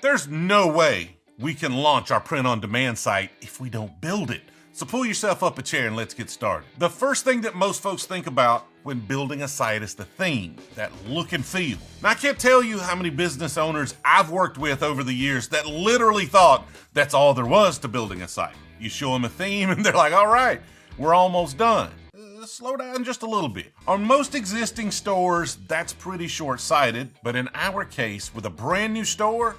There's no way we can launch our print-on-demand site if we don't build it. So pull yourself up a chair and let's get started. The first thing that most folks think about when building a site is the theme, that look and feel. Now, I can't tell you how many business owners I've worked with over the years that literally thought that's all there was to building a site. You show them a theme and they're like, all right, we're almost done. Slow down just a little bit. On most existing stores, that's pretty short-sighted, but in our case, with a brand new store,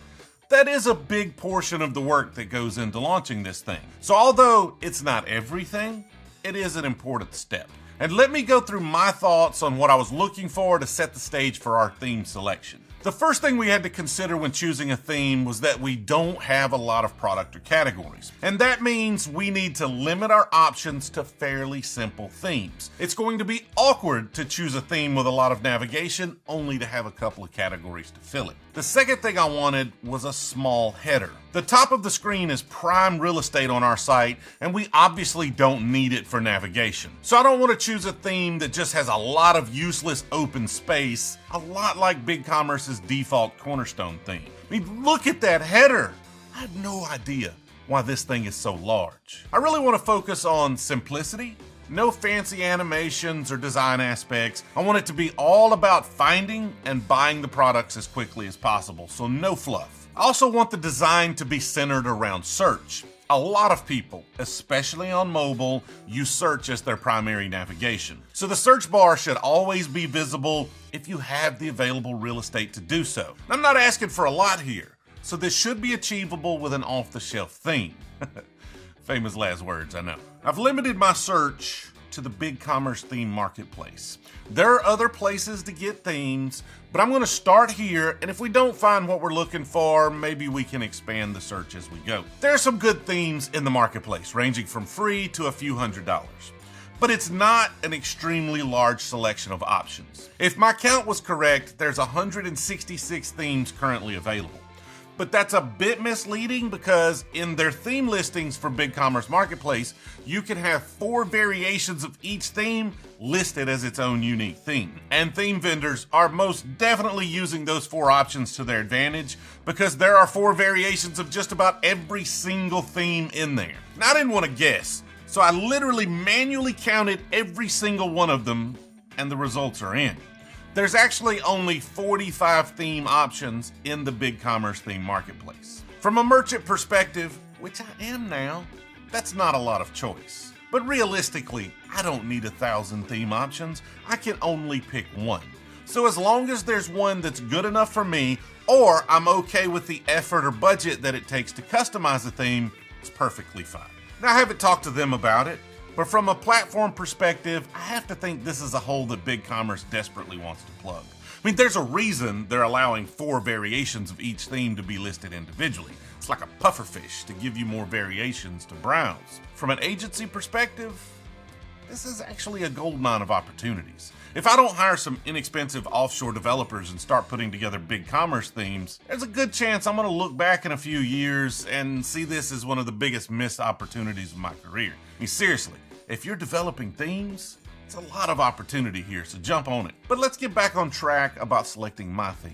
that is a big portion of the work that goes into launching this thing. So although it's not everything, it is an important step. And let me go through my thoughts on what I was looking for to set the stage for our theme selection. The first thing we had to consider when choosing a theme was that we don't have a lot of product or categories. And that means we need to limit our options to fairly simple themes. It's going to be awkward to choose a theme with a lot of navigation, only to have a couple of categories to fill it. The second thing I wanted was a small header. The top of the screen is prime real estate on our site, and we obviously don't need it for navigation. So I don't want to choose a theme that just has a lot of useless open space, a lot like BigCommerce's default Cornerstone theme. I mean, look at that header. I have no idea why this thing is so large. I really want to focus on simplicity. No fancy animations or design aspects. I want it to be all about finding and buying the products as quickly as possible, so no fluff. I also want the design to be centered around search. A lot of people, especially on mobile, use search as their primary navigation. So the search bar should always be visible if you have the available real estate to do so. I'm not asking for a lot here, so this should be achievable with an off-the-shelf theme. Famous last words, I know. I've limited my search to the BigCommerce theme marketplace. There are other places to get themes, but I'm going to start here, and if we don't find what we're looking for, maybe we can expand the search as we go. There are some good themes in the marketplace, ranging from free to a few $100s. But it's not an extremely large selection of options. If my count was correct, there's 166 themes currently available. But that's a bit misleading because in their theme listings for BigCommerce Marketplace, you can have 4 variations of each theme listed as its own unique theme. And theme vendors are most definitely using those 4 options to their advantage because there are 4 variations of just about every single theme in there. Now, I didn't want to guess, so I literally manually counted every single one of them, and the results are in. There's actually only 45 theme options in the BigCommerce theme marketplace. From a merchant perspective, which I am now, that's not a lot of choice. But realistically, I don't need 1,000 theme options. I can only pick one. So as long as there's one that's good enough for me, or I'm okay with the effort or budget that it takes to customize a theme, it's perfectly fine. Now, I haven't talked to them about it, but from a platform perspective, I have to think this is a hole that BigCommerce desperately wants to plug. I mean, there's a reason they're allowing 4 variations of each theme to be listed individually. It's like a pufferfish to give you more variations to browse. From an agency perspective, this is actually a goldmine of opportunities. If I don't hire some inexpensive offshore developers and start putting together BigCommerce themes, there's a good chance I'm going to look back in a few years and see this as one of the biggest missed opportunities of my career. I mean, seriously, if you're developing themes, it's a lot of opportunity here, so jump on it. But let's get back on track about selecting my theme.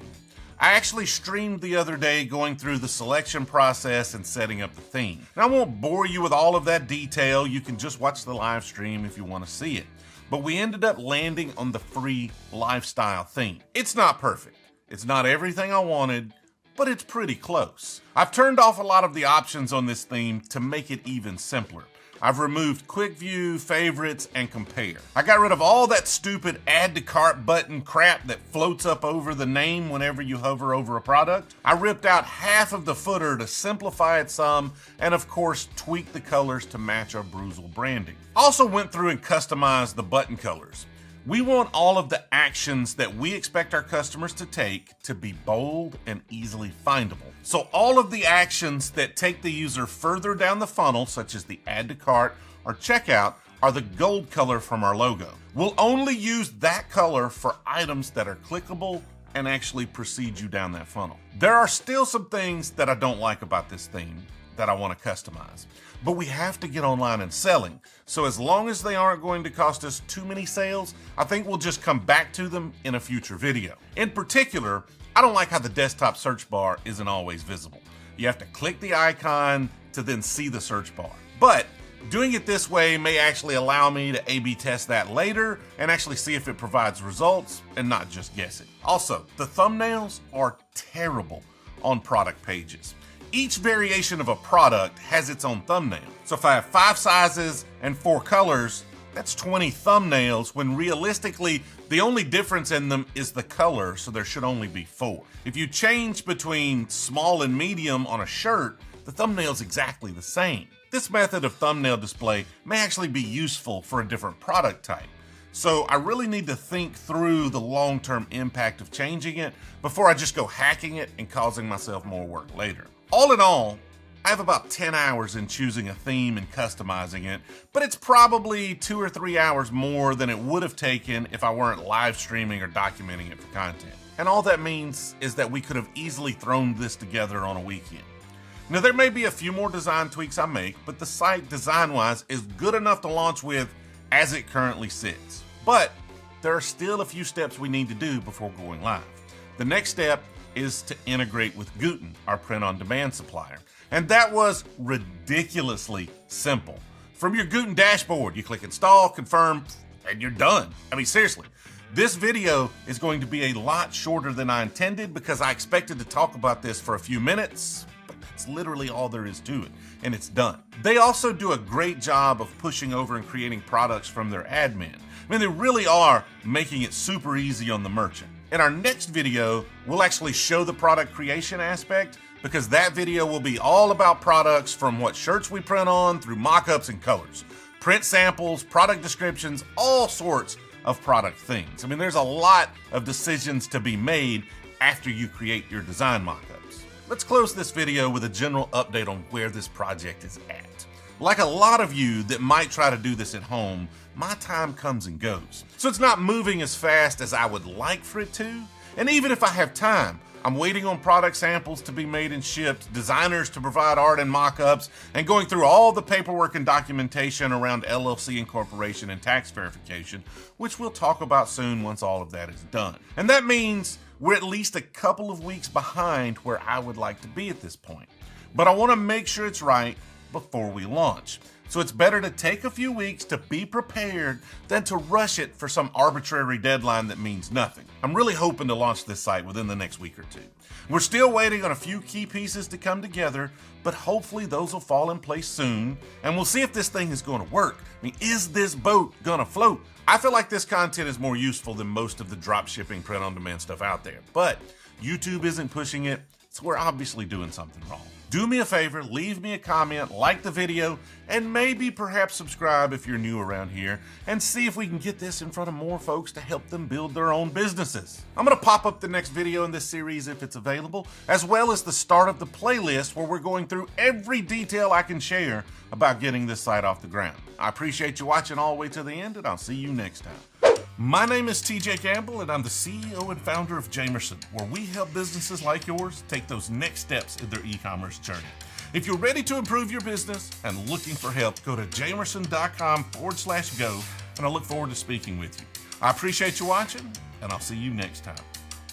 I actually streamed the other day going through the selection process and setting up the theme. Now, I won't bore you with all of that detail. You can just watch the live stream if you want to see it. But we ended up landing on the free lifestyle theme. It's not perfect. It's not everything I wanted, but it's pretty close. I've turned off a lot of the options on this theme to make it even simpler. I've removed quick view, favorites, and compare. I got rid of all that stupid add to cart button crap that floats up over the name whenever you hover over a product. I ripped out half of the footer to simplify it some, and of course tweaked the colors to match our Bruzel branding. Also went through and customized the button colors. We want all of the actions that we expect our customers to take to be bold and easily findable. So all of the actions that take the user further down the funnel, such as the add to cart or checkout, are the gold color from our logo. We'll only use that color for items that are clickable and actually precede you down that funnel. There are still some things that I don't like about this theme that I want to customize, but we have to get online and selling. So as long as they aren't going to cost us too many sales, I think we'll just come back to them in a future video. In particular, I don't like how the desktop search bar isn't always visible. You have to click the icon to then see the search bar. But doing it this way may actually allow me to A/B test that later and actually see if it provides results and not just guess it. Also, the thumbnails are terrible on product pages. Each variation of a product has its own thumbnail. So if I have 5 sizes and 4 colors, that's 20 thumbnails when realistically the only difference in them is the color, so there should only be 4. If you change between small and medium on a shirt, the thumbnail's exactly the same. This method of thumbnail display may actually be useful for a different product type. So I really need to think through the long-term impact of changing it before I just go hacking it and causing myself more work later. All in all, I have about 10 hours in choosing a theme and customizing it, but it's probably 2 or 3 hours more than it would have taken if I weren't live streaming or documenting it for content. And all that means is that we could have easily thrown this together on a weekend. Now there may be a few more design tweaks I make, but the site design-wise is good enough to launch with as it currently sits. But there are still a few steps we need to do before going live. The next step is to integrate with Gooten, our print-on-demand supplier. And that was ridiculously simple. From your Gooten dashboard, you click install, confirm, and you're done. I mean, seriously. This video is going to be a lot shorter than I intended because I expected to talk about this for a few minutes, but that's literally all there is to it, and it's done. They also do a great job of pushing over and creating products from their admin. I mean, they really are making it super easy on the merchant. In our next video, we'll actually show the product creation aspect because that video will be all about products from what shirts we print on through mock-ups and colors. Print samples, product descriptions, all sorts of product things. I mean, there's a lot of decisions to be made after you create your design mock-ups. Let's close this video with a general update on where this project is at. Like a lot of you that might try to do this at home, my time comes and goes. So it's not moving as fast as I would like for it to. And even if I have time, I'm waiting on product samples to be made and shipped, designers to provide art and mock-ups, and going through all the paperwork and documentation around LLC incorporation and tax verification, which we'll talk about soon once all of that is done. And that means we're at least a couple of weeks behind where I would like to be at this point. But I want to make sure it's right before we launch. So it's better to take a few weeks to be prepared than to rush it for some arbitrary deadline that means nothing. I'm really hoping to launch this site within the next week or two. We're still waiting on a few key pieces to come together, but hopefully those will fall in place soon, and we'll see if this thing is going to work. I mean, is this boat going to float? I feel like this content is more useful than most of the dropshipping print-on-demand stuff out there, but YouTube isn't pushing it, so we're obviously doing something wrong. Do me a favor, leave me a comment, like the video, and maybe perhaps subscribe if you're new around here, and see if we can get this in front of more folks to help them build their own businesses. I'm going to pop up the next video in this series if it's available, as well as the start of the playlist where we're going through every detail I can share about getting this site off the ground. I appreciate you watching all the way to the end, and I'll see you next time. My name is TJ Campbell, and I'm the CEO and founder of Jamerson, where we help businesses like yours take those next steps in their e-commerce journey. If you're ready to improve your business and looking for help, go to jamerson.com/go, and I look forward to speaking with you. I appreciate you watching, and I'll see you next time.